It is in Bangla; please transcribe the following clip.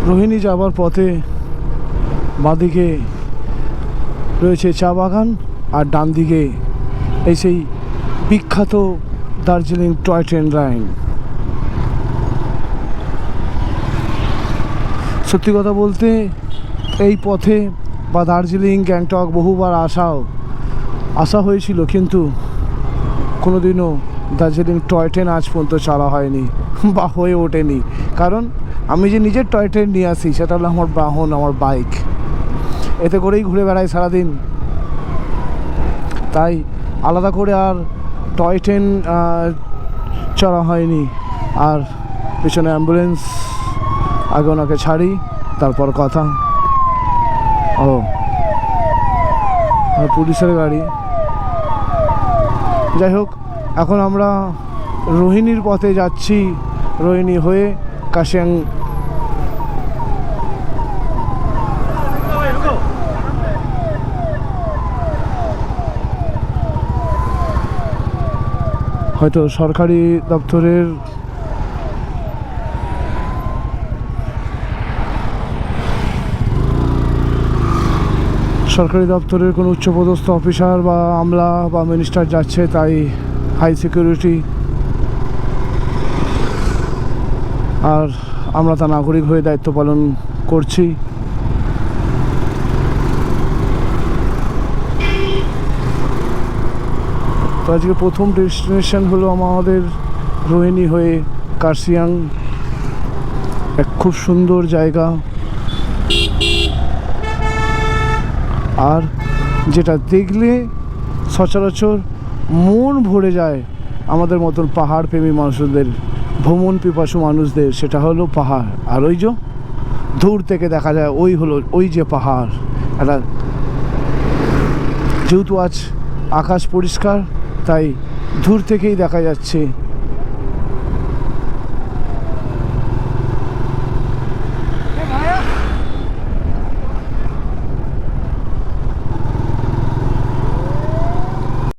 রোহিণী যাবার পথে বাঁদিকে রয়েছে চা বাগান আর ডান দিকে এই সেই বিখ্যাত দার্জিলিং টয় ট্রেন লাইন। সত্যি কথা বলতে এই পথে বা দার্জিলিং গ্যাংটক বহুবার আসা হয়েছিল, কিন্তু কোনোদিনও দার্জিলিং টয় ট্রেন আজ পর্যন্ত চালা হয়নি বা হয়ে ওঠেনি। কারণ আমি যে নিজের টয় ট্রেন নিয়ে আসি সেটা হলো আমার বাহন, আমার বাইক, এতে করেই ঘুরে বেড়াই সারাদিন। তাই আলাদা করে আর টয় ট্রেন চড়া হয়নি। আর পিছনে অ্যাম্বুলেন্স, আগে ওনাকে ছাড়ি তারপর কথা। ও পুলিশের গাড়ি। যাই হোক, এখন আমরা রোহিণীর পথে যাচ্ছি, রোহিণী হয়ে কাশিয়াং। হয়তো সরকারি দপ্তরের কোনো উচ্চপদস্থ অফিসার বা আমলা বা মিনিস্টার যাচ্ছে, তাই হাই সিকিউরিটি। আর আমরা তা নাগরিক হয়ে দায়িত্ব পালন করছি। তো আজকে প্রথম ডেস্টিনেশন হলো আমাদের রোহিণী হয়ে কার্শিয়াং, এক খুব সুন্দর জায়গা। আর যেটা দেখলে সচরাচর মন ভরে যায় আমাদের মতন পাহাড় প্রেমী মানুষদের, ভ্রমণ পিপাসু মানুষদের, সেটা হলো পাহাড়। আর ওই যে দূর থেকে দেখা যায় ওই যে পাহাড়। একটা যেহেতু আজ আকাশ পরিষ্কার, তাই দূর থেকেই দেখা যাচ্ছে